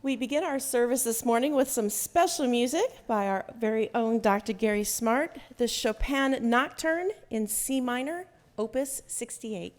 We begin our service this morning with some special music by our very own Dr. Gary Smart, the Chopin Nocturne in C minor, Opus 68.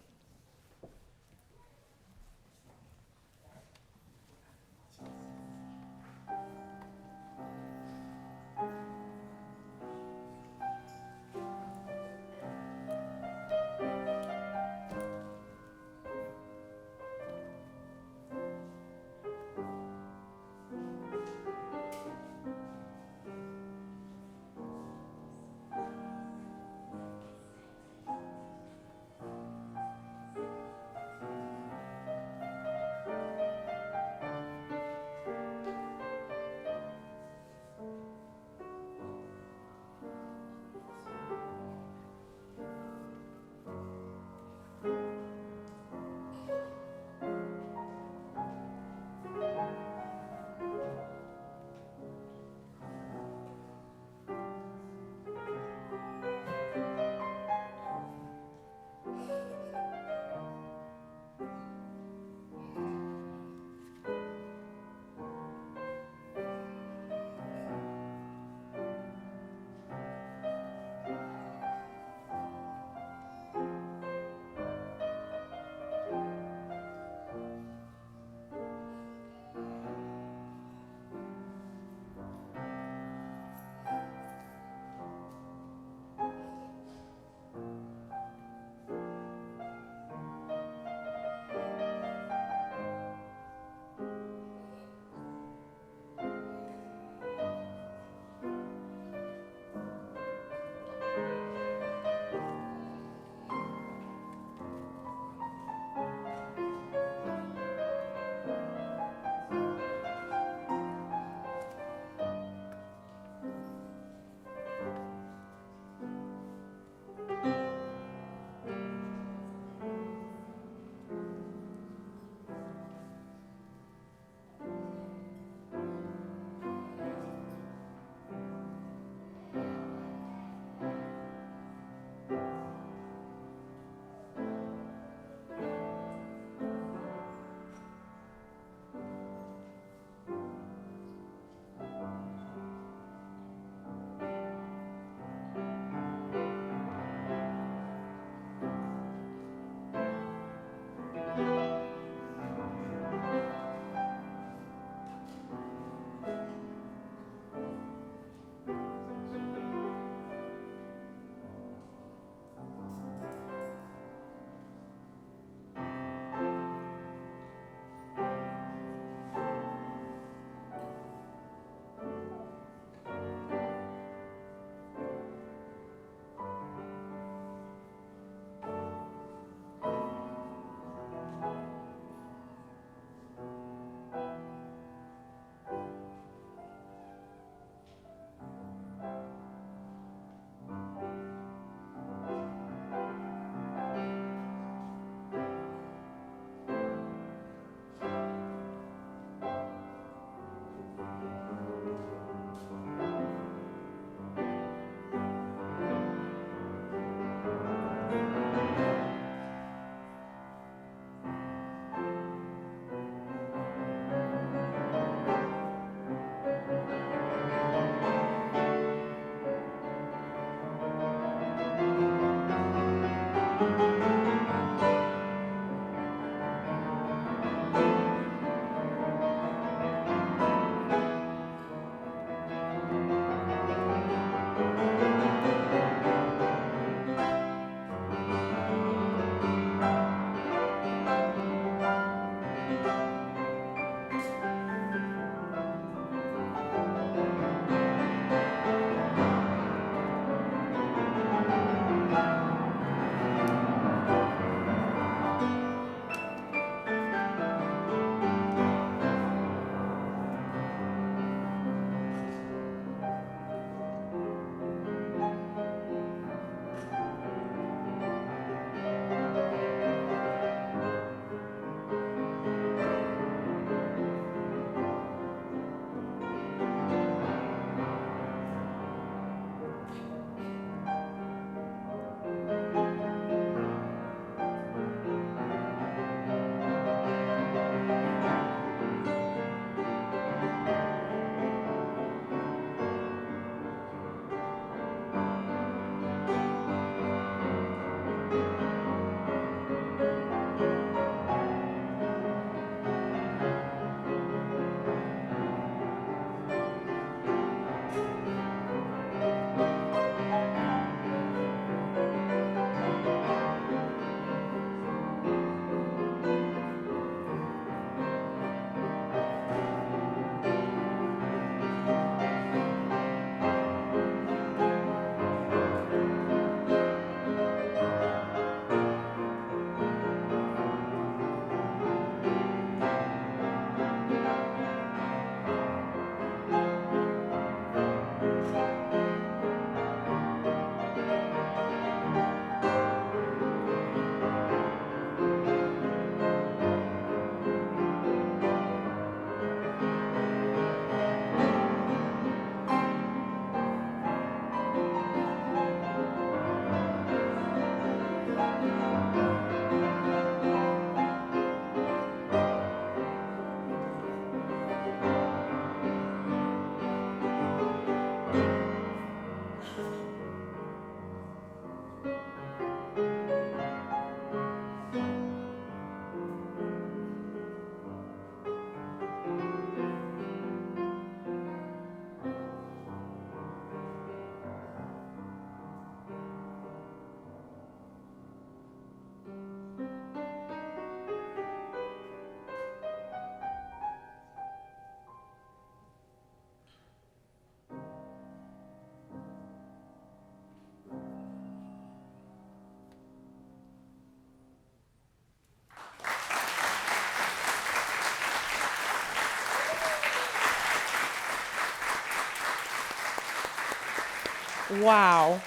Wow.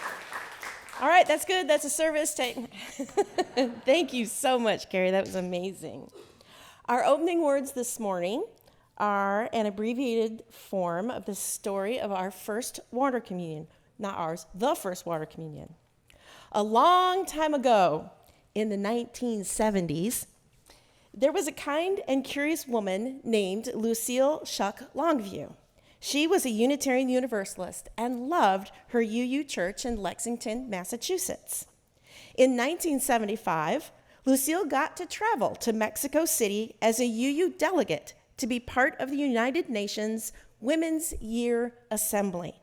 All right, that's good. That's a service. Thank you so much, Carrie. That was amazing. Our opening words this morning are an abbreviated form of the story of our first water communion. Not ours, the first water communion. A long time ago, in the 1970s, there was a kind and curious woman named Lucille Shuck Longview. She was a Unitarian Universalist and loved her UU church in Lexington, Massachusetts. In 1975, Lucille got to travel to Mexico City as a UU delegate to be part of the United Nations Women's Year Assembly.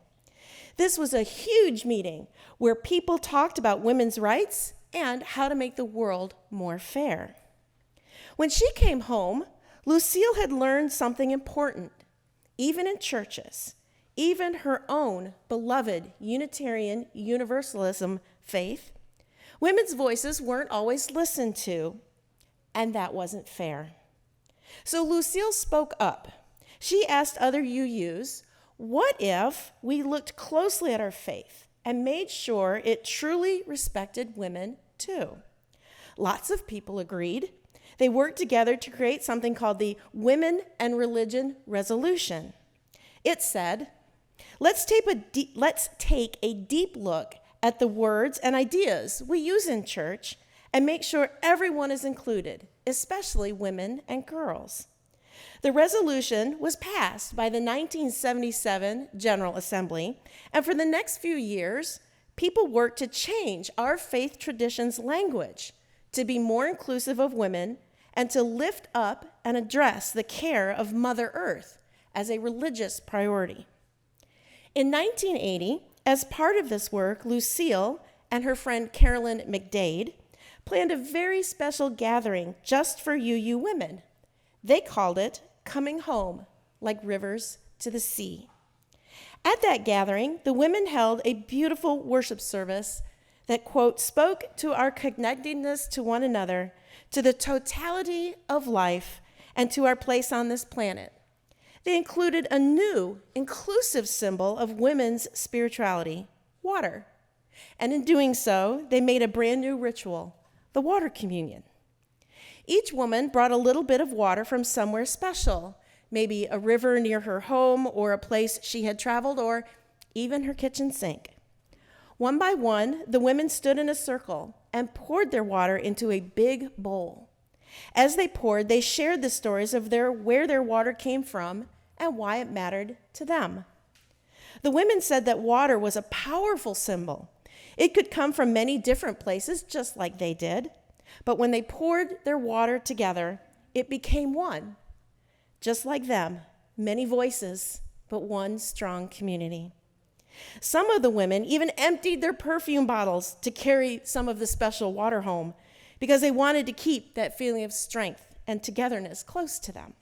This was a huge meeting where people talked about women's rights and how to make the world more fair. When she came home, Lucille had learned something important. Even in churches, even her own beloved Unitarian Universalism faith, women's voices weren't always listened to, and that wasn't fair. So Lucille spoke up. She asked other UUs, what if we looked closely at our faith and made sure it truly respected women too? Lots of people agreed. They worked together to create something called the Women and Religion Resolution. It said, let's take a deep look at the words and ideas we use in church and make sure everyone is included, especially women and girls. The resolution was passed by the 1977 General Assembly, and for the next few years, people worked to change our faith tradition's language to be more inclusive of women and to lift up and address the care of Mother Earth as a religious priority. In 1980, as part of this work, Lucille and her friend Carolyn McDade planned a very special gathering just for UU women. They called it Coming Home, Like Rivers to the Sea. At that gathering, the women held a beautiful worship service that, quote, spoke to our connectedness to one another, to the totality of life, and to our place on this planet. They included a new, inclusive symbol of women's spirituality, water. And in doing so, they made a brand new ritual, the water communion. Each woman brought a little bit of water from somewhere special, maybe a river near her home or a place she had traveled or even her kitchen sink. One by one, the women stood in a circle and poured their water into a big bowl. As they poured, they shared the stories of where their water came from and why it mattered to them. The women said that water was a powerful symbol. It could come from many different places, just like they did. But when they poured their water together, it became one. Just like them, many voices, but one strong community. Some of the women even emptied their perfume bottles to carry some of the special water home because they wanted to keep that feeling of strength and togetherness close to them.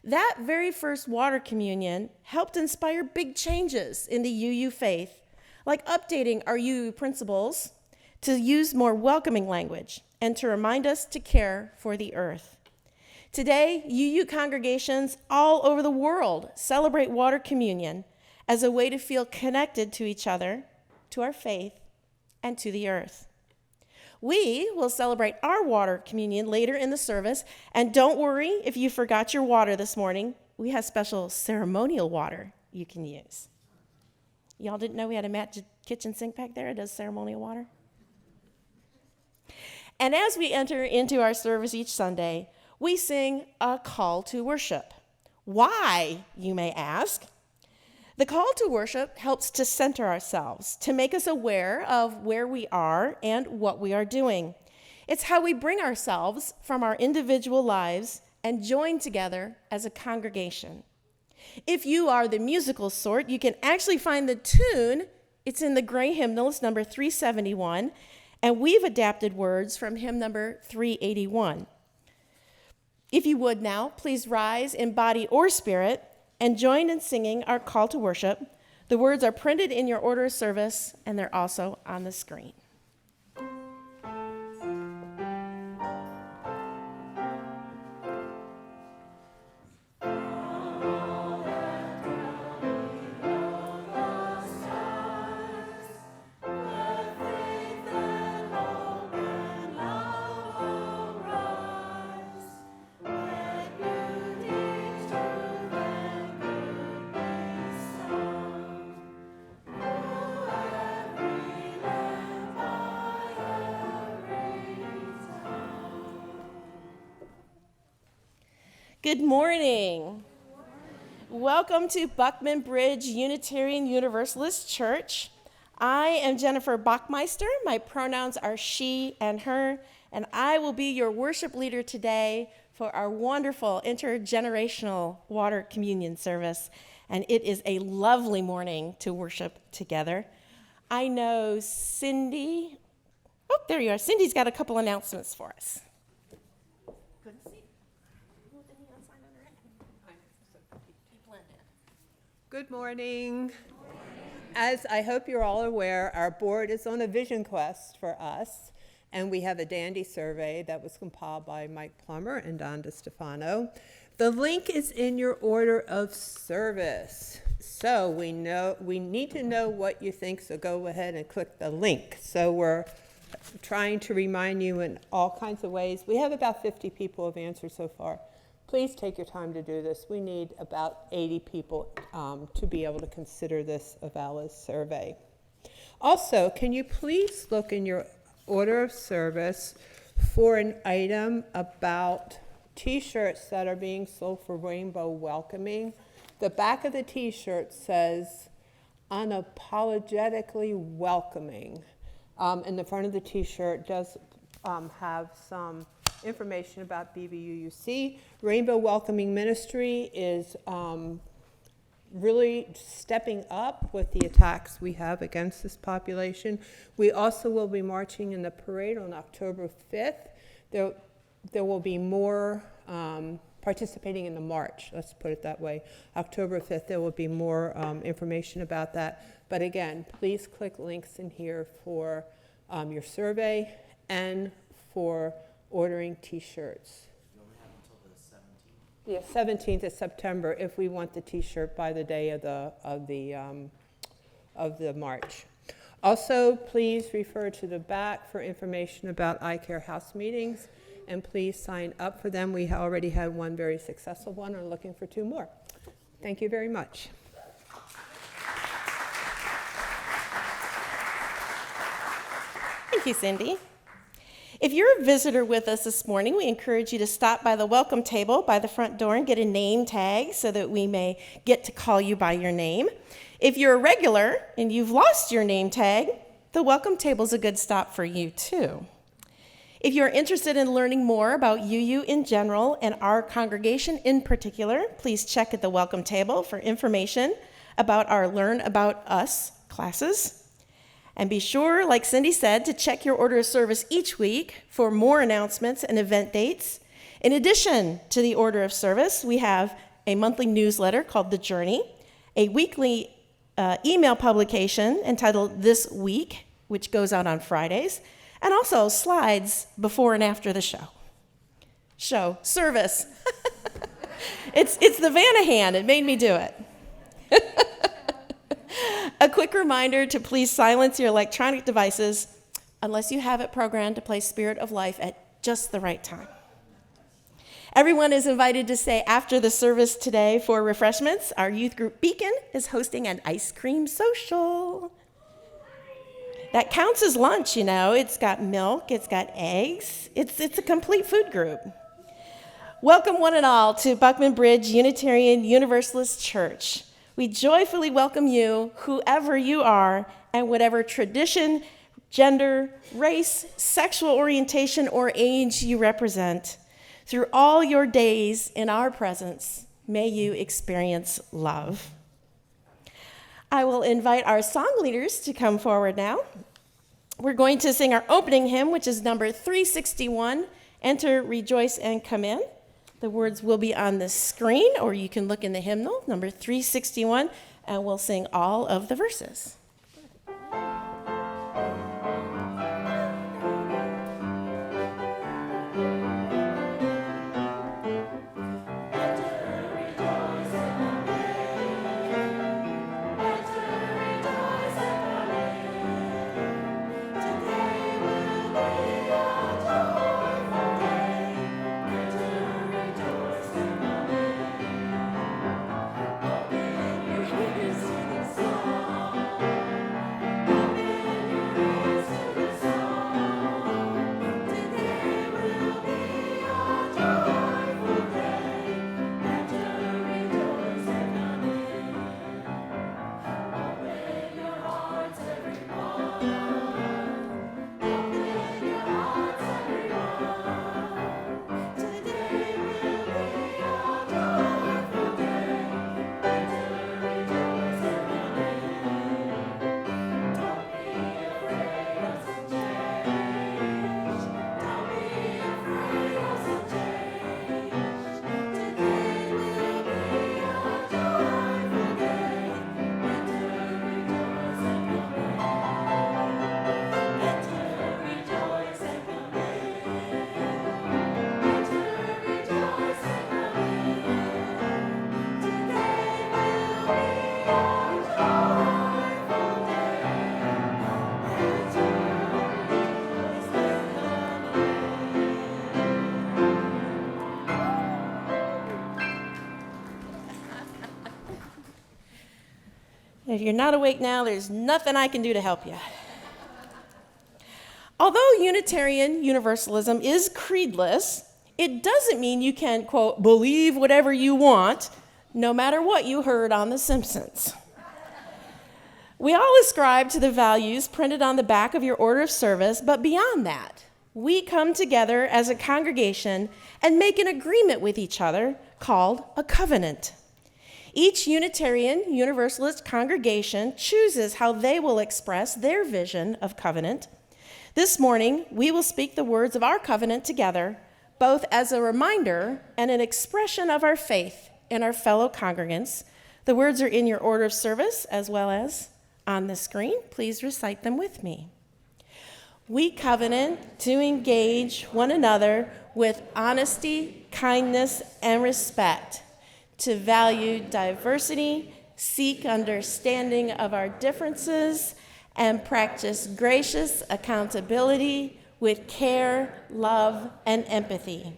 That very first water communion helped inspire big changes in the UU faith, like updating our UU principles to use more welcoming language and to remind us to care for the earth. Today, UU congregations all over the world celebrate water communion as a way to feel connected to each other, to our faith, and to the earth. We will celebrate our water communion later in the service, and don't worry if you forgot your water this morning. We have special ceremonial water you can use. Y'all didn't know we had a magic kitchen sink back there? It does ceremonial water. And as we enter into our service each Sunday, we sing a call to worship. Why, you may ask? The call to worship helps to center ourselves, to make us aware of where we are and what we are doing. It's how we bring ourselves from our individual lives and join together as a congregation. If you are the musical sort, you can actually find the tune. It's in the gray hymnals, number 371, and we've adapted words from hymn number 381. If you would now, please rise in body or spirit and join in singing our call to worship. The words are printed in your order of service, and they're also on the screen. Good morning. Welcome to Buckman Bridge Unitarian Universalist Church. I am Jennifer Bacmeister. My pronouns are she and her, and I will be your worship leader today for our wonderful intergenerational water communion service. And it is a lovely morning to worship together. I know Cindy. Oh, there you are. Cindy's got a couple announcements for us. Good morning. As I hope you're all aware, our board is on a vision quest for us, and we have a dandy survey that was compiled by Mike Plummer and Don DeStefano. The link is in your order of service. So we need to know what you think, so go ahead and click the link. So we're trying to remind you in all kinds of ways. We have about 50 people have answered so far. Please take your time to do this. We need about 80 people to be able to consider this a valid survey. Also, can you please look in your order of service for an item about t-shirts that are being sold for Rainbow Welcoming? The back of the t-shirt says, unapologetically welcoming. And the front of the t-shirt does have some information about BBUUC. Rainbow Welcoming Ministry is really stepping up with the attacks we have against this population. We also will be marching in the parade on October 5th. There will be more participating in the march, let's put it that way. October 5th, there will be more information about that. But again, please click links in here for your survey and for ordering t-shirts. You only have until the 17th? The 17th of September if we want the t-shirt by the day of the march. Also, please refer to the back for information about iCare House meetings, and please sign up for them. We already had one very successful one and are looking for 2 more. Thank you very much. Thank you, Cindy. If you're a visitor with us this morning, we encourage you to stop by the welcome table by the front door and get a name tag so that we may get to call you by your name. If you're a regular and you've lost your name tag, the welcome table is a good stop for you too. If you're interested in learning more about UU in general and our congregation in particular, please check at the welcome table for information about our Learn About Us classes. And be sure, like Cindy said, to check your order of service each week for more announcements and event dates. In addition to the order of service, we have a monthly newsletter called The Journey, a weekly email publication entitled This Week, which goes out on Fridays, and also slides before and after the service. It's the Vanahan. It made me do it. A quick reminder to please silence your electronic devices unless you have it programmed to play Spirit of Life at just the right time. Everyone is invited to stay after the service today for refreshments. Our youth group Beacon is hosting an ice cream social. That counts as lunch, you know. It's got milk, it's got eggs. It's a complete food group. Welcome one and all to Buckman Bridge Unitarian Universalist Church. We joyfully welcome you, whoever you are, and whatever tradition, gender, race, sexual orientation, or age you represent. Through all your days in our presence, may you experience love. I will invite our song leaders to come forward now. We're going to sing our opening hymn, which is number 361, Enter, Rejoice, and Come In. The words will be on the screen, or you can look in the hymnal, number 361, and we'll sing all of the verses. If you're not awake now, there's nothing I can do to help you. Although Unitarian Universalism is creedless, it doesn't mean you can, quote, believe whatever you want, no matter what you heard on The Simpsons. We all ascribe to the values printed on the back of your order of service, but beyond that, we come together as a congregation and make an agreement with each other called a covenant. Each Unitarian Universalist congregation chooses how they will express their vision of covenant. This morning, we will speak the words of our covenant together, both as a reminder and an expression of our faith in our fellow congregants. The words are in your order of service as well as on the screen. Please recite them with me. We covenant to engage one another with honesty, kindness, and respect, to value diversity, seek understanding of our differences, and practice gracious accountability with care, love, and empathy.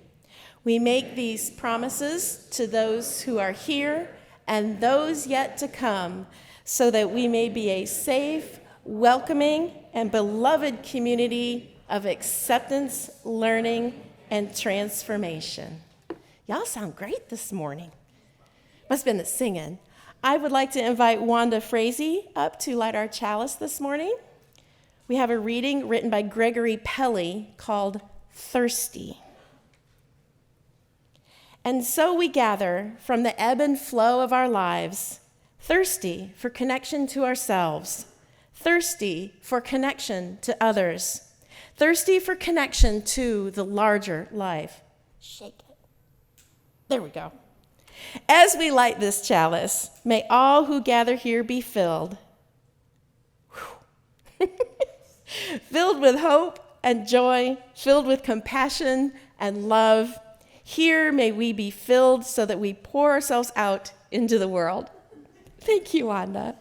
We make these promises to those who are here and those yet to come, so that we may be a safe, welcoming, and beloved community of acceptance, learning, and transformation. Y'all sound great this morning. Must have been the singing. I would like to invite Wanda Frazee up to light our chalice this morning. We have a reading written by Gregory Pelly called Thirsty. And so we gather from the ebb and flow of our lives, thirsty for connection to ourselves, thirsty for connection to others, thirsty for connection to the larger life. Shake it. There we go. As we light this chalice, may all who gather here be filled, filled with hope and joy, filled with compassion and love. Here may we be filled so that we pour ourselves out into the world. Thank you, Wanda.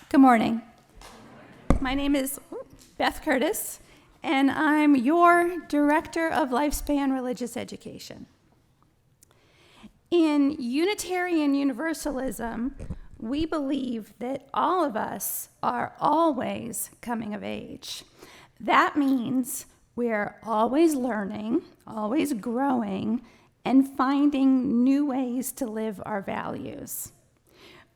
Good morning. My name is Beth Curtis, and I'm your Director of Lifespan Religious Education. In Unitarian Universalism, we believe that all of us are always coming of age. That means we're always learning, always growing, and finding new ways to live our values.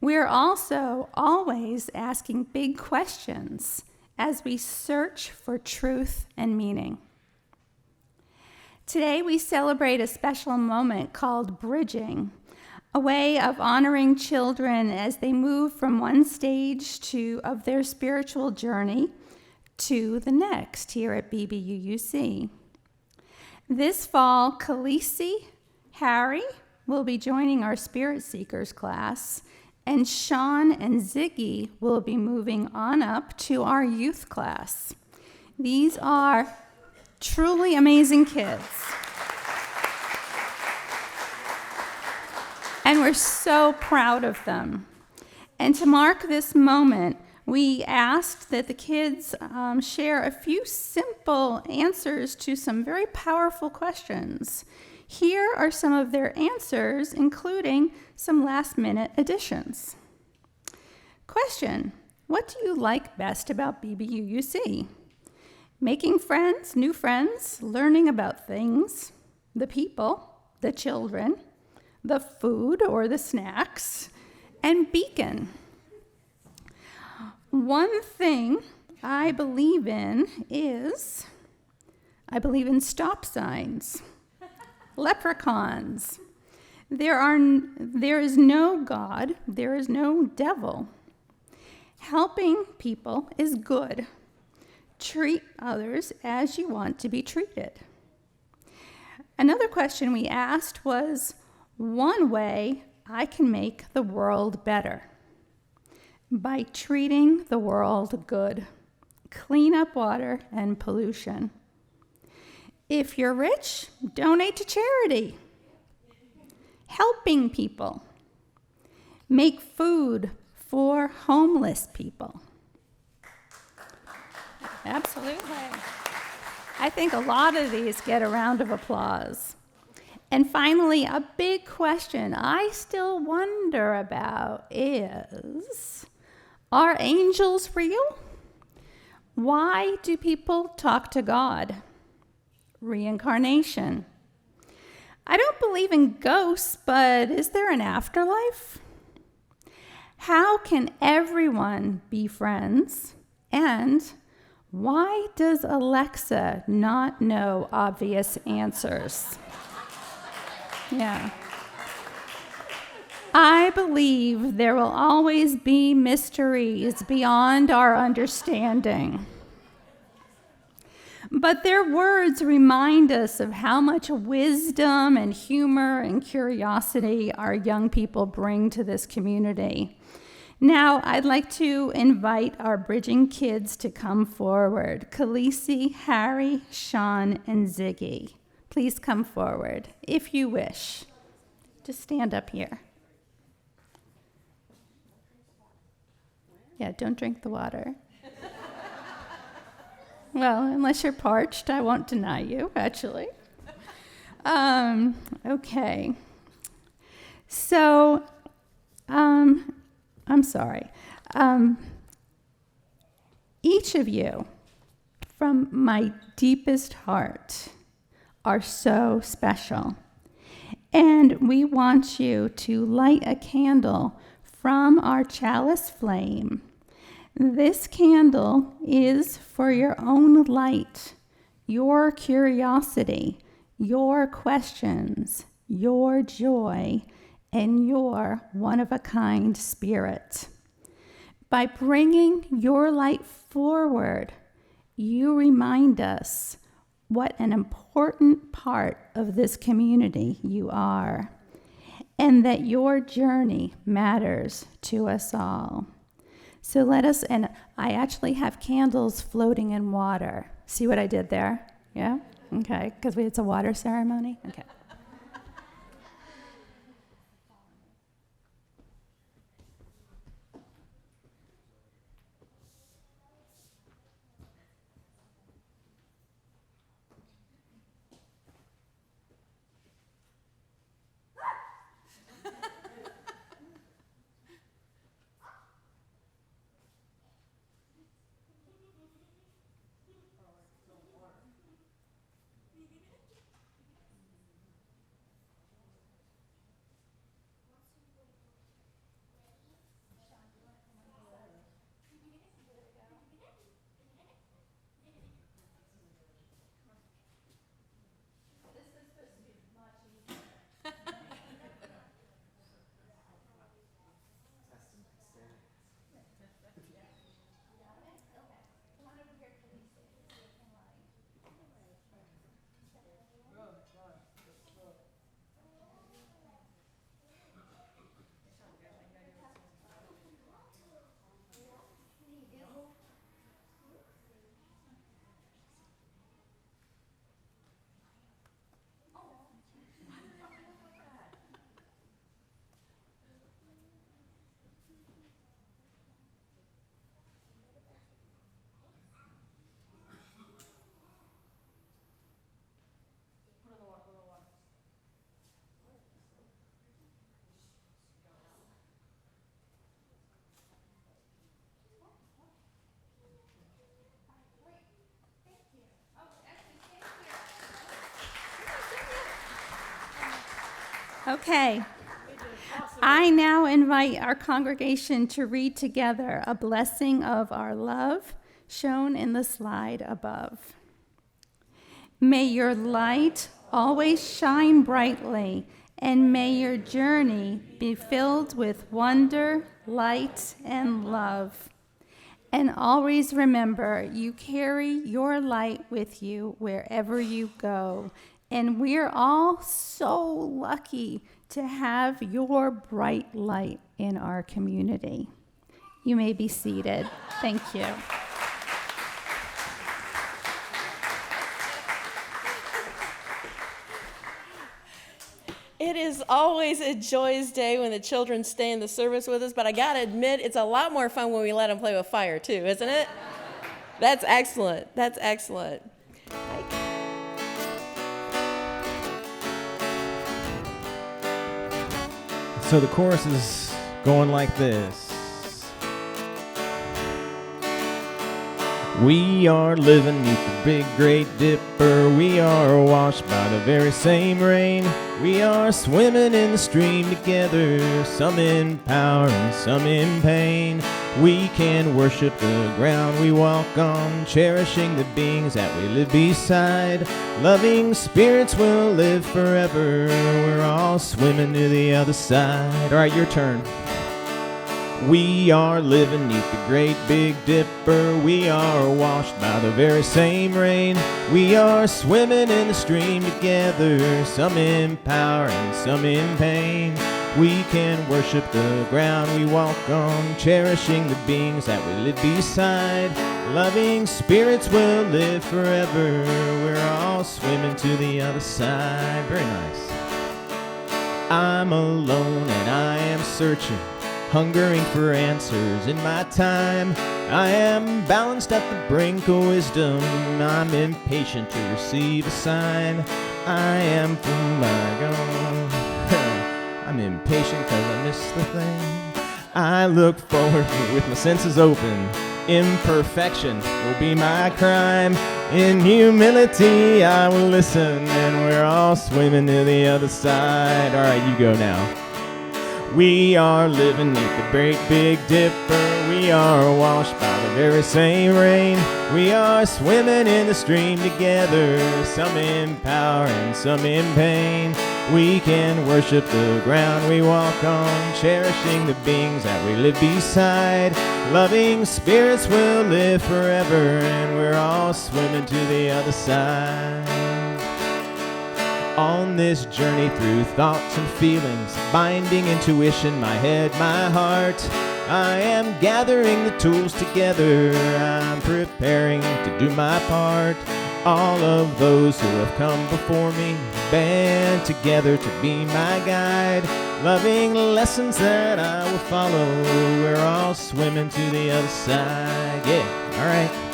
We're also always asking big questions as we search for truth and meaning. Today we celebrate a special moment called bridging, a way of honoring children as they move from one stage of their spiritual journey to the next here at BBUUC. This fall, Khaleesi, Harry will be joining our Spirit Seekers class, and Sean and Ziggy will be moving on up to our youth class. These are truly amazing kids. And we're so proud of them. And to mark this moment, we asked that the kids share a few simple answers to some very powerful questions. Here are some of their answers, including some last-minute additions. Question: what do you like best about BBUUC? Making friends, new friends, learning about things, the people, the children, the food or the snacks, and Beacon. One thing I believe in is, I believe in stop signs, leprechauns. There is no God, there is no devil. Helping people is good. Treat others as you want to be treated. Another question we asked was, one way I can make the world better. By treating the world good. Clean up water and pollution. If you're rich, donate to charity. Helping people. Make food for homeless people. Absolutely. I think a lot of these get a round of applause. And finally, a big question I still wonder about is, are angels real? Why do people talk to God? Reincarnation. I don't believe in ghosts, but is there an afterlife? How can everyone be friends? And why does Alexa not know obvious answers? Yeah. I believe there will always be mysteries beyond our understanding. But their words remind us of how much wisdom and humor and curiosity our young people bring to this community. Now, I'd like to invite our bridging kids to come forward. Khaleesi, Harry, Sean, and Ziggy. Please come forward, if you wish. Just stand up here. Yeah, don't drink the water. Well, unless you're parched, I won't deny you, actually. Okay. So, I'm sorry. Each of you, from my deepest heart, are so special. And we want you to light a candle from our chalice flame. This candle is for your own light, your curiosity, your questions, your joy, and your one-of-a-kind spirit. By bringing your light forward, you remind us what an important part of this community you are, and that your journey matters to us all. So let us, and I actually have candles floating in water. See what I did there? Yeah? Okay, because it's a water ceremony? Okay. Okay. I now invite our congregation to read together a blessing of our love shown in the slide above. May your light always shine brightly, and may your journey be filled with wonder, light, and love. And always remember, you carry your light with you wherever you go. And we're all so lucky to have your bright light in our community. You may be seated. Thank you. It is always a joyous day when the children stay in the service with us, but I gotta admit, it's a lot more fun when we let them play with fire too, isn't it? That's excellent. That's excellent. So the chorus is going like this. We are living neath the big great dipper. We are washed by the very same rain. We are swimming in the stream together, some in power and some in pain. We can worship the ground we walk on, cherishing the beings that we live beside. Loving spirits will live forever. We're all swimming to the other side. All right, your turn. We are living neath the great big dipper. We are washed by the very same rain. We are swimming in the stream together, some in power and some in pain. We can worship the ground we walk on, cherishing the beings that we live beside. Loving spirits will live forever. We're all swimming to the other side. Very nice. I'm alone and I am searching, hungering for answers in my time. I am balanced at the brink of wisdom. I'm impatient to receive a sign. I am from my gone. I'm impatient cause I miss the thing. I look forward with my senses open. Imperfection will be my crime. In humility I will listen, and we're all swimming to the other side. All right, you go now. We are living neath the great big dipper. We are washed by the very same rain. We are swimming in the stream together, some in power and some in pain. We can worship the ground we walk on, cherishing the beings that we live beside. Loving spirits will live forever, and we're all swimming to the other side. On this journey through thoughts and feelings, binding intuition, my head, my heart, I am gathering the tools together. I'm preparing to do my part. All of those who have come before me band together to be my guide. Loving lessons that I will follow. We're all swimming to the other side. Yeah, all right.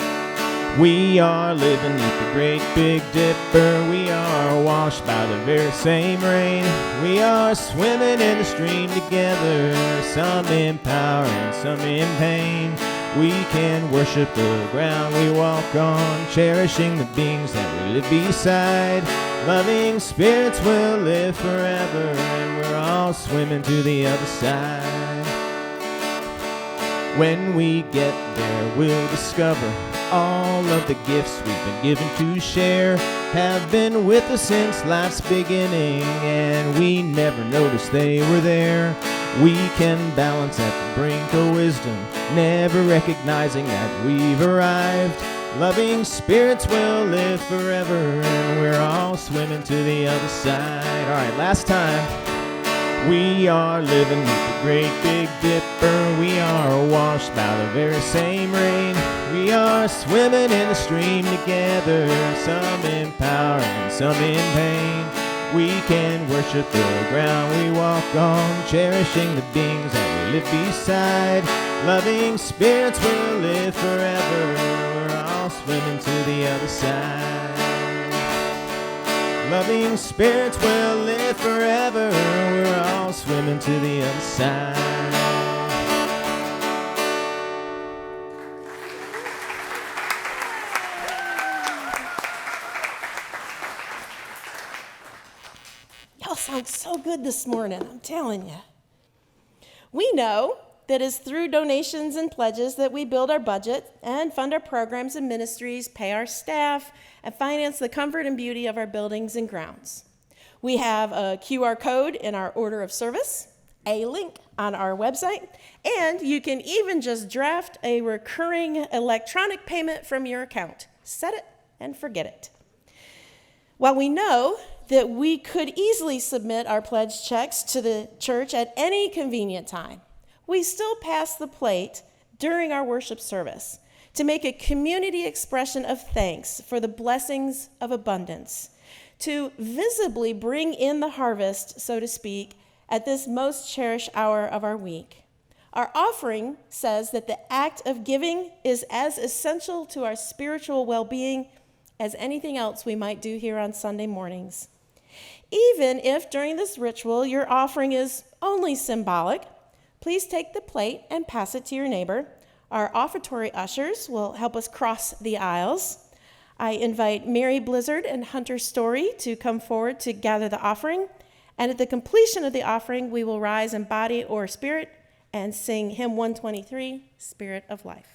We are living neath the great big dipper. We are washed by the very same rain. We are swimming in the stream together, some in power and some in pain. We can worship the ground we walk on, cherishing the beings that we live beside. Loving spirits will live forever, and we're all swimming to the other side. When we get there, we'll discover all of the gifts we've been given to share have been with us since life's beginning, and we never noticed they were there. We can balance at the brink of wisdom, never recognizing that we've arrived. Loving spirits will live forever, and we're all swimming to the other side. All right, last time. We are living with the great big dipper. We are washed by the very same rain. We are swimming in the stream together, some in power and some in pain. We can worship the ground we walk on, cherishing the beings that we live beside. Loving spirits will live forever. We're all swimming to the other side. Loving spirits will live forever. We're all swimming to the other side. Y'all sound so good this morning, I'm telling you. We know that it's through donations and pledges that we build our budget and fund our programs and ministries, pay our staff, and finance the comfort and beauty of our buildings and grounds. We have a QR code in our order of service, a link on our website, and you can even just draft a recurring electronic payment from your account. Set it and forget it. While we know that we could easily submit our pledge checks to the church at any convenient time, we still pass the plate during our worship service to make a community expression of thanks for the blessings of abundance, to visibly bring in the harvest, so to speak, at this most cherished hour of our week. Our offering says that the act of giving is as essential to our spiritual well-being as anything else we might do here on Sunday mornings. Even if during this ritual your offering is only symbolic, please take the plate and pass it to your neighbor. Our offertory ushers will help us cross the aisles. I invite Mary Blizzard and Hunter Story to come forward to gather the offering. And at the completion of the offering, we will rise in body or spirit and sing hymn 123, Spirit of Life.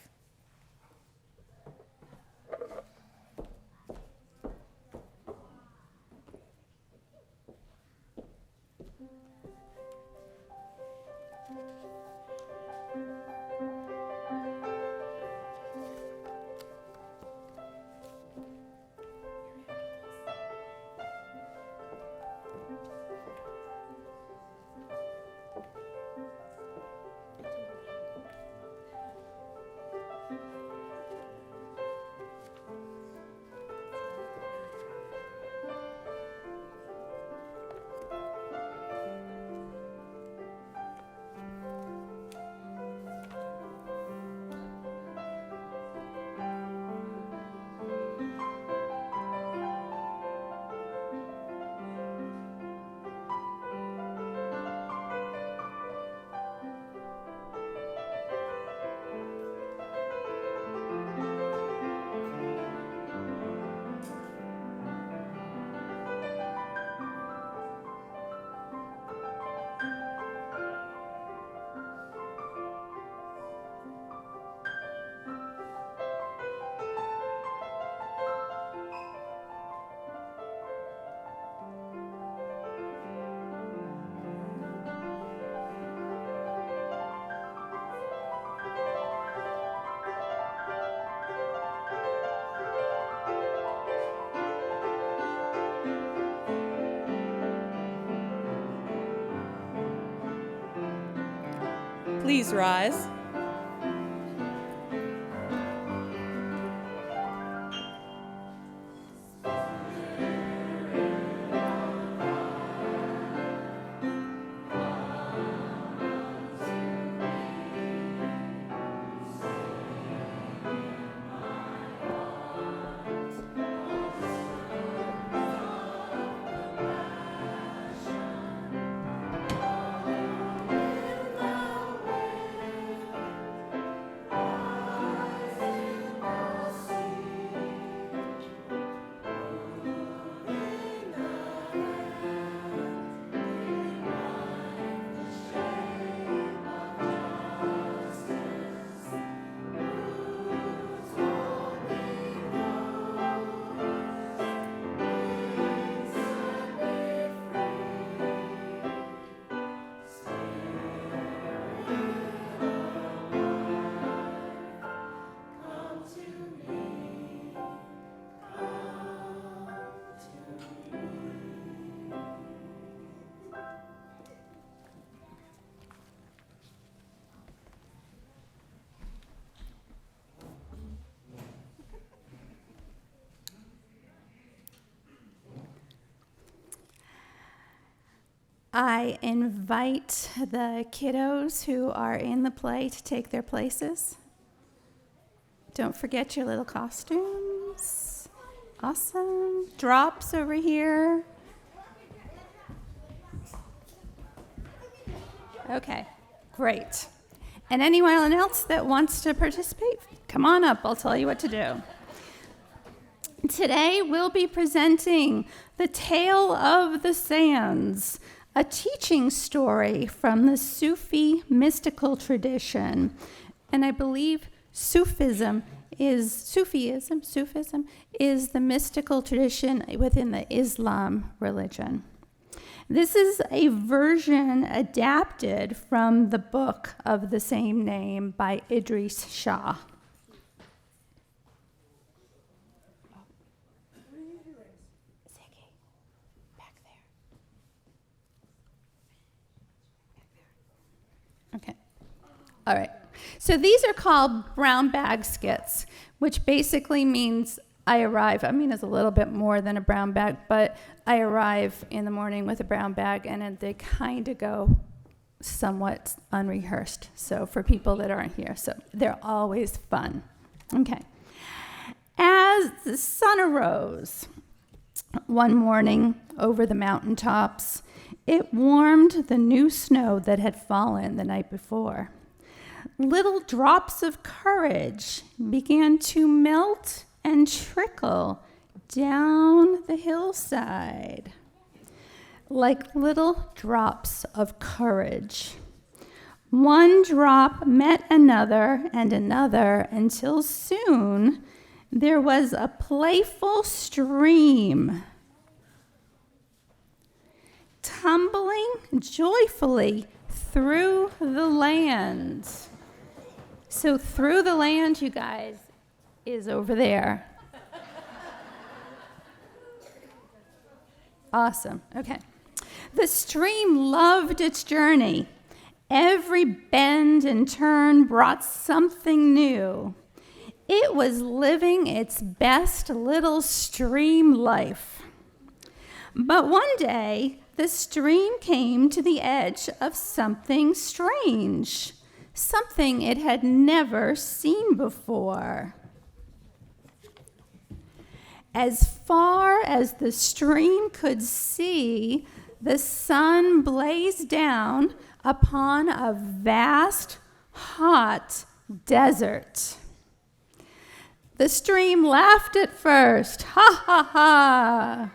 Please rise. I invite the kiddos who are in the play to take their places. Don't forget your little costumes. Awesome. Drops over here. Okay, great. And anyone else that wants to participate, come on up. I'll tell you what to do. Today we'll be presenting The Tale of the Sands, a teaching story from the Sufi mystical tradition. And I believe Sufism is the mystical tradition within the Islam religion. This is a version adapted from the book of the same name by Idries Shah. Okay. All right. So these are called brown bag skits, which basically means I arrive. I mean, it's a little bit more than a brown bag, but I arrive in the morning with a brown bag, and they kind of go somewhat unrehearsed. So for people that aren't here, so they're always fun. Okay. As the sun arose one morning over the mountaintops. It warmed the new snow that had fallen the night before. Little drops of courage began to melt and trickle down the hillside, like little drops of courage. One drop met another and another until soon there was a playful stream tumbling joyfully through the land. So through the land, you guys, is over there. Awesome. Okay. The stream loved its journey. Every bend and turn brought something new. It was living its best little stream life. But one day, the stream came to the edge of something strange, something it had never seen before. As far as the stream could see, the sun blazed down upon a vast, hot desert. The stream laughed at first. Ha ha ha!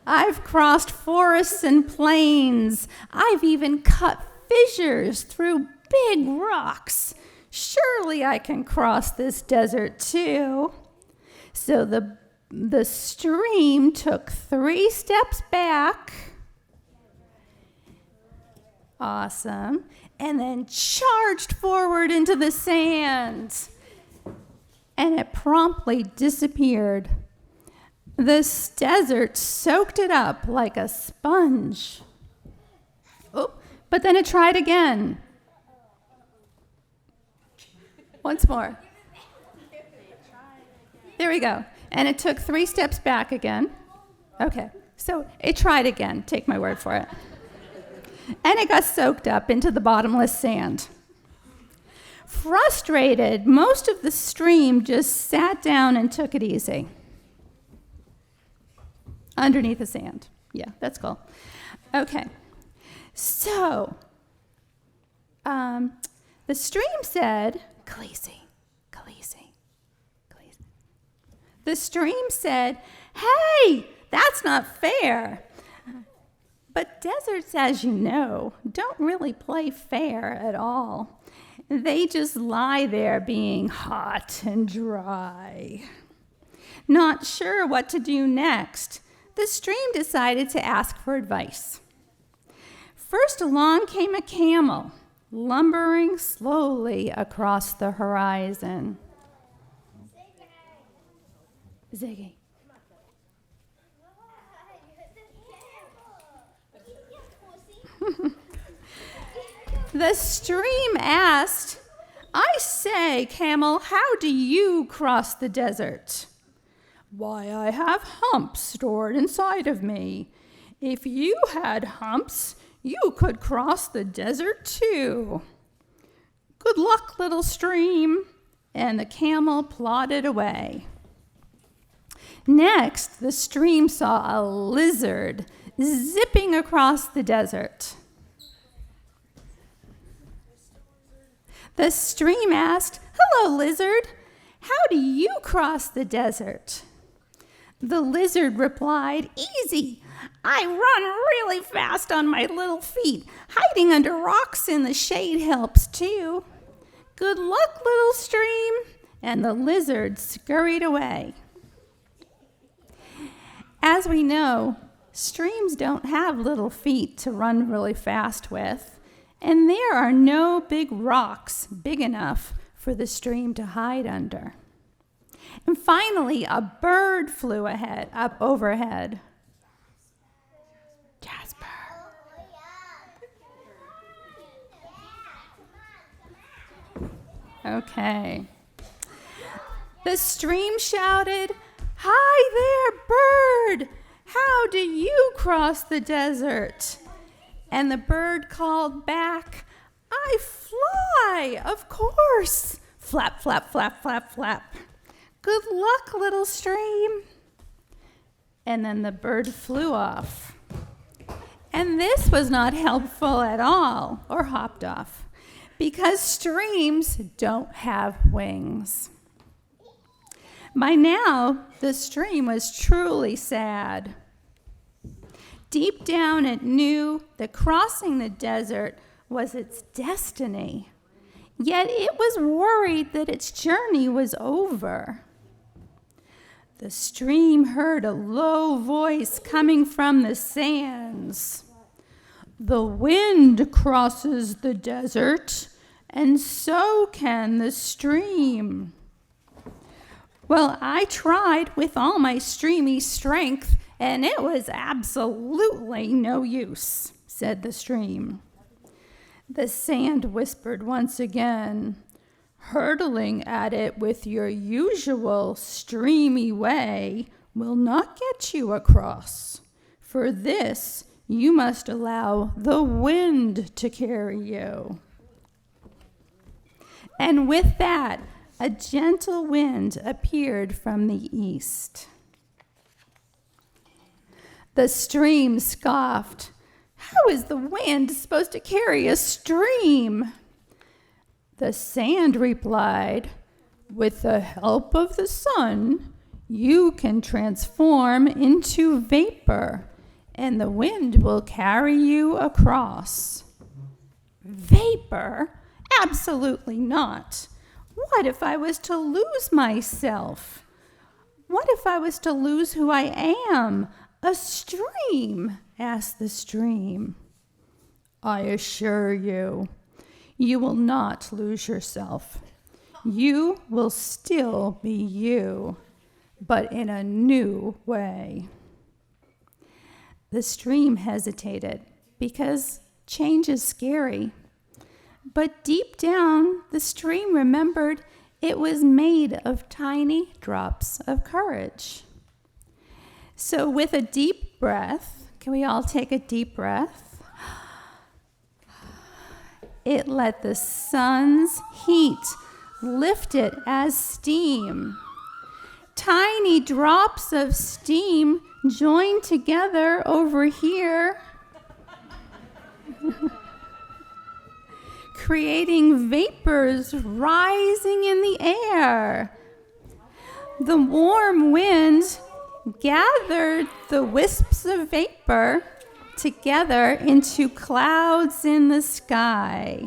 I've crossed forests and plains. I've even cut fissures through big rocks. Surely I can cross this desert too. So the stream took 3 steps back. Awesome. And then charged forward into the sand. And it promptly disappeared. This desert soaked it up like a sponge. Oh, but then it tried again. Once more. There we go. And it took 3 steps back again. Okay, so it tried again. Take my word for it. And it got soaked up into the bottomless sand. Frustrated, most of the stream just sat down and took it easy. Underneath the sand. Yeah, that's cool. Okay, so the stream said, Khaleesi, Khaleesi, Khaleesi. The stream said, hey, that's not fair. But deserts, as you know, don't really play fair at all. They just lie there being hot and dry. Not sure what to do next, the stream decided to ask for advice. First along came a camel, lumbering slowly across the horizon. Ziggy. The stream asked, I say, camel, how do you cross the desert? Why, I have humps stored inside of me. If you had humps, you could cross the desert too. Good luck, little stream. And the camel plodded away. Next, the stream saw a lizard zipping across the desert. The stream asked, hello, lizard. How do you cross the desert? The lizard replied, easy. I run really fast on my little feet. Hiding under rocks in the shade helps too. Good luck, little stream. And the lizard scurried away. As we know, streams don't have little feet to run really fast with, and there are no big rocks big enough for the stream to hide under. And finally, a bird flew up overhead. Jasper. Okay. The stream shouted, hi there, bird! How do you cross the desert? And the bird called back, I fly, of course. Flap, flap, flap, flap, flap. Good luck, little stream. and then the bird flew off. And this was not helpful at all, or hopped off, because streams don't have wings. By now, the stream was truly sad. Deep down, it knew that crossing the desert was its destiny, yet it was worried that its journey was over. The stream heard a low voice coming from the sands. The wind crosses the desert, and so can the stream. Well, I tried with all my streamy strength, and it was absolutely no use, said the stream. The sand whispered once again, hurtling at it with your usual streamy way will not get you across. For this, you must allow the wind to carry you. And with that, a gentle wind appeared from the east. The stream scoffed. How is the wind supposed to carry a stream? The sand replied, with the help of the sun, you can transform into vapor, and the wind will carry you across. Vapor? Absolutely not. What if I was to lose myself? What if I was to lose who I am? A stream, asked the stream. I assure you, you will not lose yourself. You will still be you, but in a new way. The stream hesitated because change is scary. But deep down, the stream remembered it was made of tiny drops of courage. So with a deep breath, can we all take a deep breath? It let the sun's heat lift it as steam. Tiny drops of steam joined together over here, creating vapors rising in the air. The warm wind gathered the wisps of vapor together into clouds in the sky.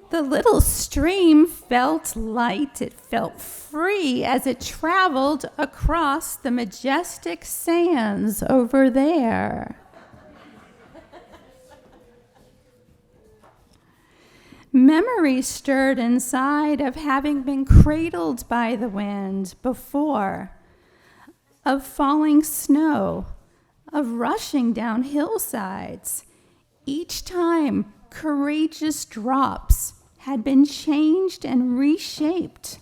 The little stream felt light. It felt free as it traveled across the majestic sands over there. Memory stirred inside of having been cradled by the wind before, of falling snow, of rushing down hillsides. Each time, courageous drops had been changed and reshaped.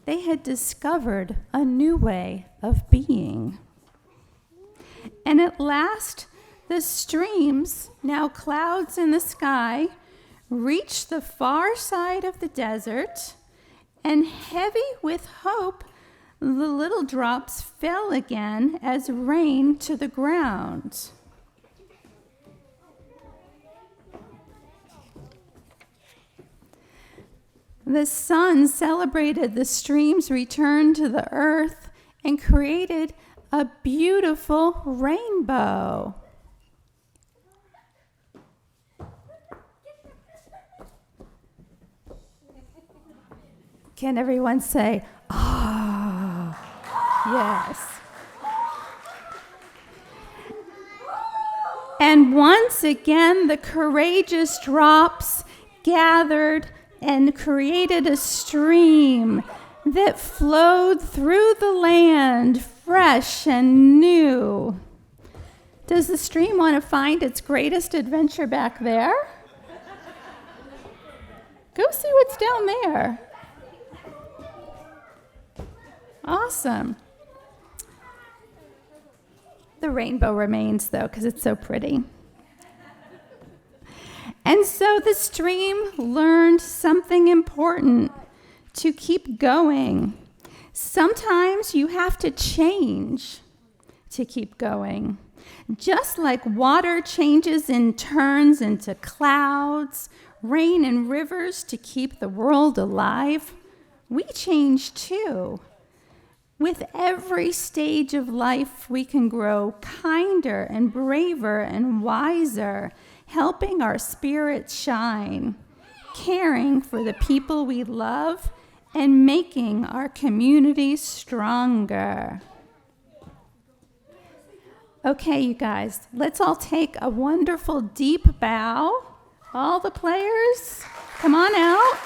They had discovered a new way of being. And at last, the streams, now clouds in the sky, reached the far side of the desert, and heavy with hope, the little drops fell again as rain to the ground. The sun celebrated the stream's return to the earth and created a beautiful rainbow. Can everyone say, ah, yes. And once again, the courageous drops gathered and created a stream that flowed through the land, fresh and new. Does the stream want to find its greatest adventure back there? Go see what's down there. Awesome. The rainbow remains, though, because it's so pretty. And so the stream learned something important: to keep going. Sometimes you have to change to keep going. Just like water changes and turns into clouds, rain and rivers to keep the world alive, we change too. With every stage of life, we can grow kinder and braver and wiser, helping our spirits shine, caring for the people we love, and making our communities stronger. Okay, you guys, let's all take a wonderful deep bow. All the players, come on out.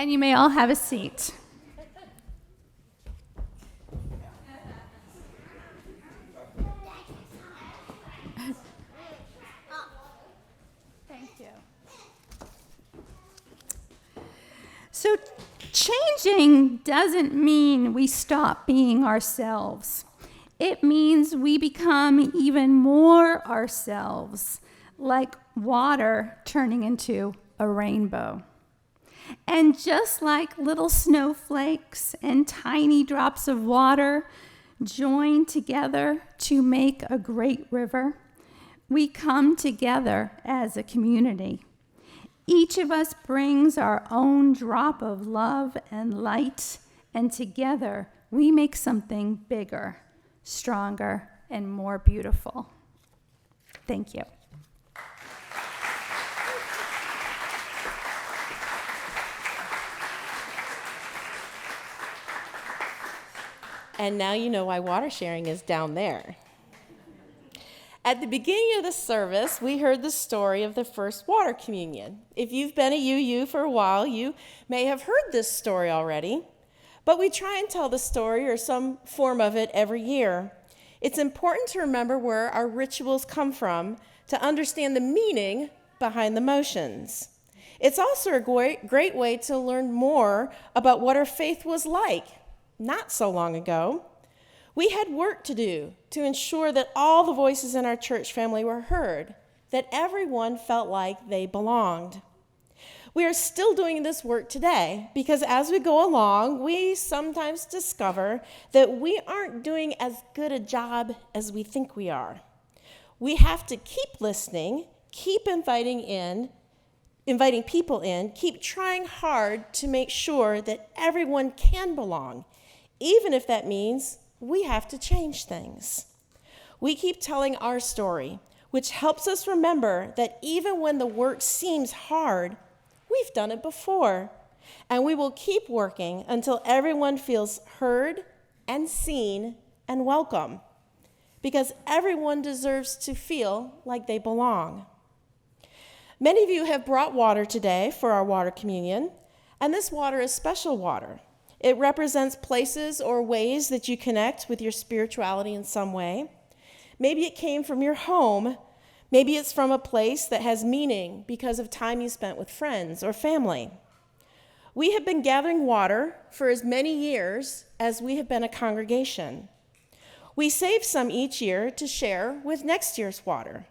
And you may all have a seat. Thank you. So changing doesn't mean we stop being ourselves. It means we become even more ourselves, like water turning into a rainbow. And just like little snowflakes and tiny drops of water join together to make a great river, we come together as a community. Each of us brings our own drop of love and light, and together we make something bigger, stronger, and more beautiful. Thank you. And now you know why water sharing is down there. At the beginning of the service, we heard the story of the first water communion. If you've been a UU for a while, you may have heard this story already, but we try and tell the story or some form of it every year. It's important to remember where our rituals come from to understand the meaning behind the motions. It's also a great way to learn more about what our faith was like not so long ago. We had work to do to ensure that all the voices in our church family were heard, that everyone felt like they belonged. We are still doing this work today because as we go along, we sometimes discover that we aren't doing as good a job as we think we are. We have to keep listening, keep inviting people in, keep trying hard to make sure that everyone can belong, even if that means we have to change things. We keep telling our story, which helps us remember that even when the work seems hard, we've done it before, and we will keep working until everyone feels heard and seen and welcome, because everyone deserves to feel like they belong. Many of you have brought water today for our water communion, and this water is special water. It represents places or ways that you connect with your spirituality in some way. Maybe it came from your home. Maybe it's from a place that has meaning because of time you spent with friends or family. We have been gathering water for as many years as we have been a congregation. We save some each year to share with next year's water.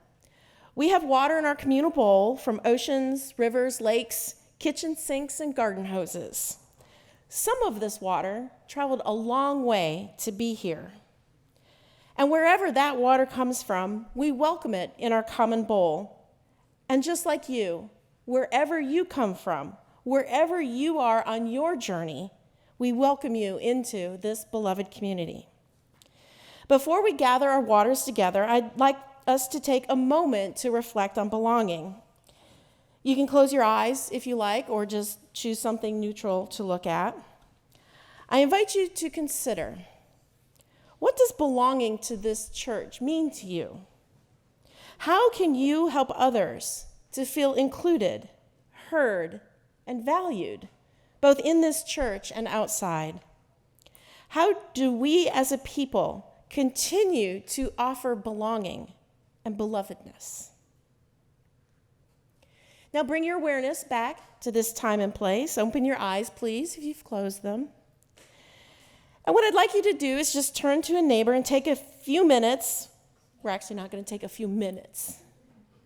We have water in our communal bowl from oceans, rivers, lakes, kitchen sinks, and garden hoses. Some of this water traveled a long way to be here. And wherever that water comes from, we welcome it in our common bowl. And just like you, wherever you come from, wherever you are on your journey, we welcome you into this beloved community. Before we gather our waters together, I'd like us to take a moment to reflect on belonging. You can close your eyes if you like, or just choose something neutral to look at. I invite you to consider, what does belonging to this church mean to you? How can you help others to feel included, heard, and valued, both in this church and outside? How do we as a people continue to offer belonging and belovedness? Now bring your awareness back to this time and place. Open your eyes, please, if you've closed them. And what I'd like you to do is just turn to a neighbor and take a few minutes. We're actually not going to take a few minutes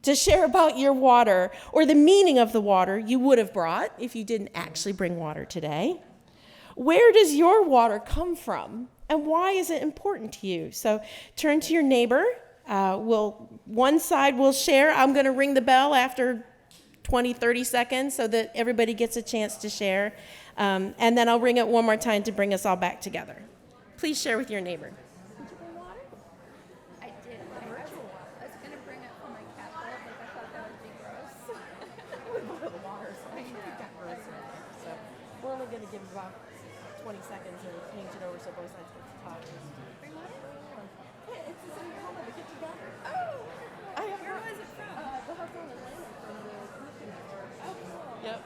to share about your water or the meaning of the water you would have brought if you didn't actually bring water today. Where does your water come from, and why is it important to you? So turn to your neighbor. One side will share. I'm going to ring the bell after 20, 30 seconds so that everybody gets a chance to share. And then I'll ring it one more time to bring us all back together. Please share with your neighbor. I did. I was going to bring it for my cat, but I thought that would be gross. So we're only going to give about 20 seconds and change it over so both sides get to talk. Bring water? Yeah, it's the same color. Get together. Oh, Where was it from? The hustle and Atlanta from the company. Yep.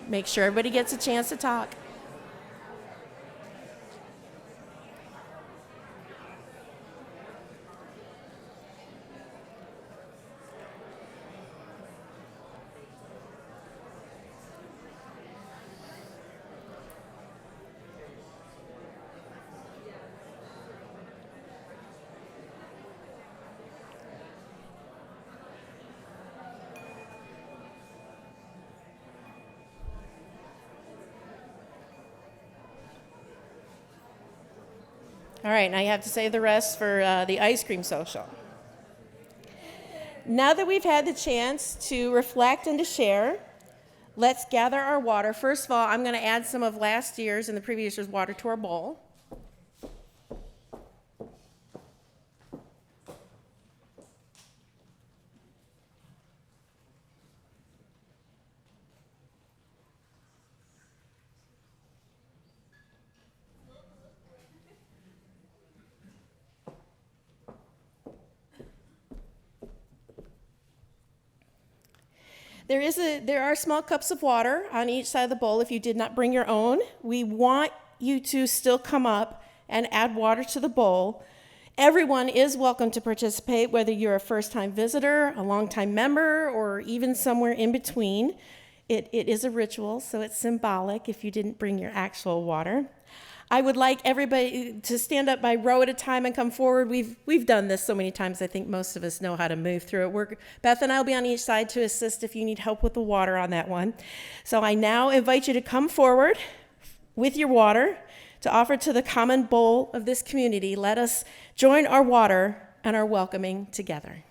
Make sure everybody gets a chance to talk. All right, now you have to save the rest for the ice cream social. Now that we've had the chance to reflect and to share, let's gather our water. First of all, I'm going to add some of last year's and the previous year's water to our bowl. There are small cups of water on each side of the bowl if you did not bring your own. We want you to still come up and add water to the bowl. Everyone is welcome to participate, whether you're a first-time visitor, a long-time member, or even somewhere in between. It is a ritual, so it's symbolic if you didn't bring your actual water. I would like everybody to stand up by row at a time and come forward. We've done this so many times, I think most of us know how to move through it. Beth and I will be on each side to assist if you need help with the water on that one. So I now invite you to come forward with your water to offer to the common bowl of this community. Let us join our water and our welcoming together.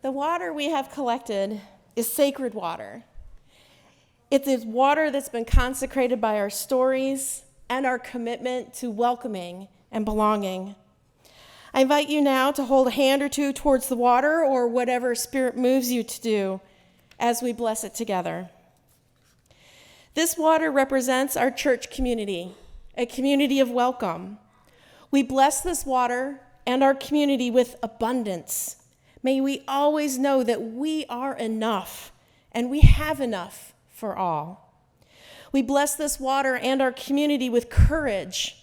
The water we have collected is sacred water. It is water that's been consecrated by our stories and our commitment to welcoming and belonging. I invite you now to hold a hand or two towards the water or whatever Spirit moves you to do as we bless it together. This water represents our church community, a community of welcome. We bless this water and our community with abundance. May we always know that we are enough and we have enough for all. We bless this water and our community with courage.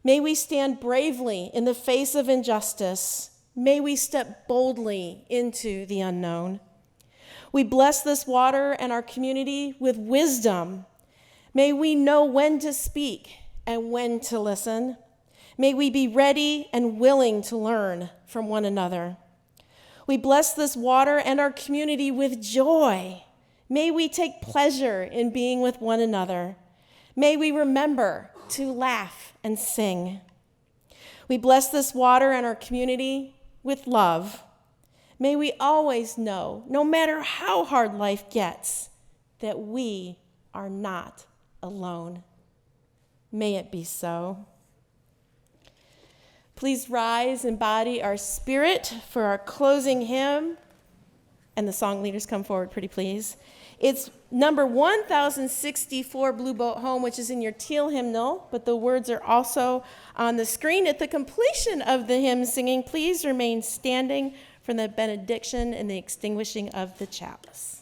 May we stand bravely in the face of injustice. May we step boldly into the unknown. We bless this water and our community with wisdom. May we know when to speak and when to listen. May we be ready and willing to learn from one another. We bless this water and our community with joy. May we take pleasure in being with one another. May we remember to laugh and sing. We bless this water and our community with love. May we always know, no matter how hard life gets, that we are not alone. May it be so. Please rise and embody our spirit for our closing hymn. And the song leaders come forward, pretty please. It's number 1064, Blue Boat Home, which is in your teal hymnal, but the words are also on the screen. At the completion of the hymn singing, please remain standing for the benediction and the extinguishing of the chalice.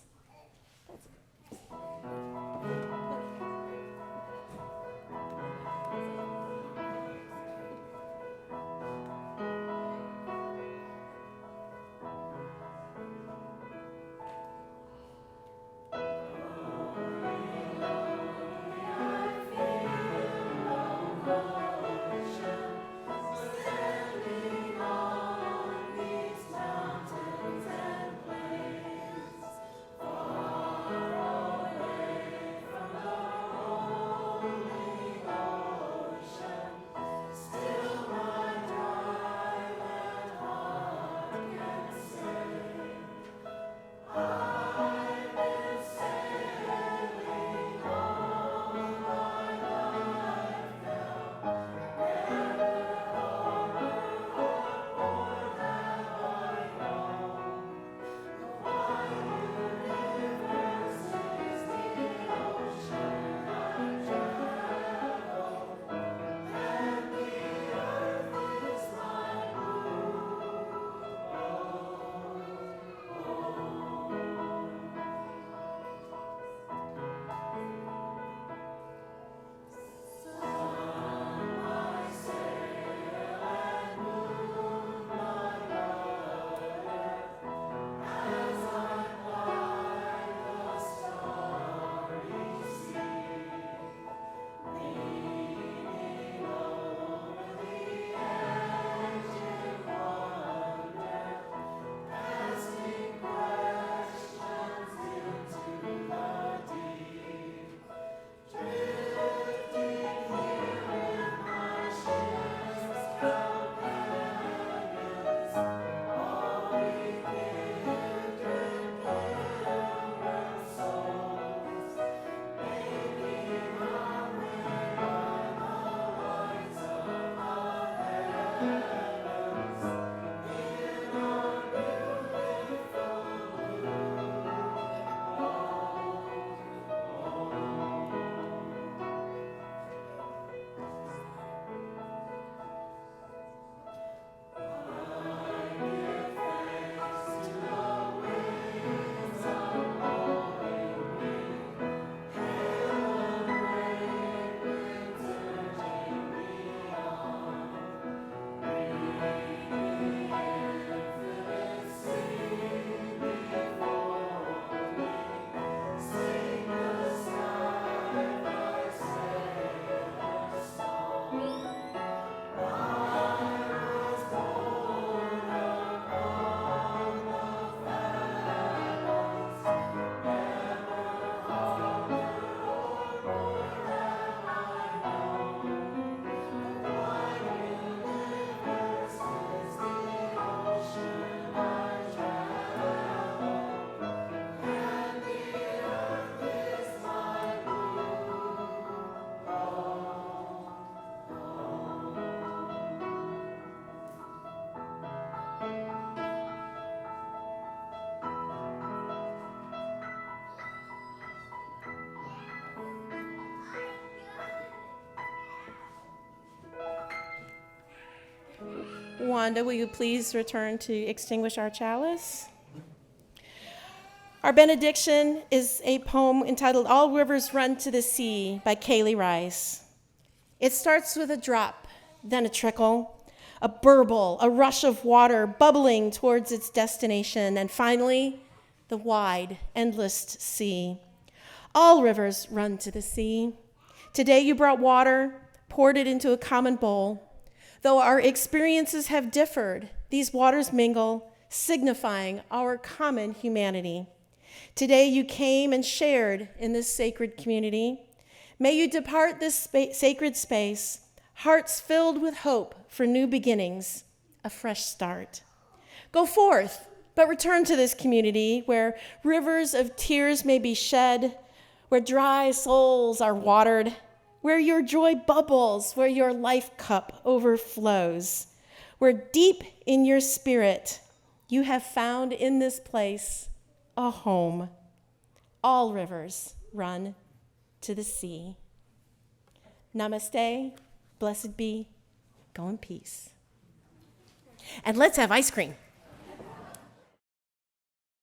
Wanda, will you please return to extinguish our chalice? Our benediction is a poem entitled All Rivers Run to the Sea by Kaylee Rice. It starts with a drop, then a trickle, a burble, a rush of water bubbling towards its destination, and finally, the wide, endless sea. All rivers run to the sea. Today you brought water, poured it into a common bowl. Though our experiences have differed, these waters mingle, signifying our common humanity. Today you came and shared in this sacred community. May you depart this sacred space, hearts filled with hope for new beginnings, a fresh start. Go forth, but return to this community where rivers of tears may be shed, where dry souls are watered, where your joy bubbles, where your life cup overflows, where deep in your spirit you have found in this place a home. All rivers run to the sea. Namaste, blessed be, go in peace. And let's have ice cream.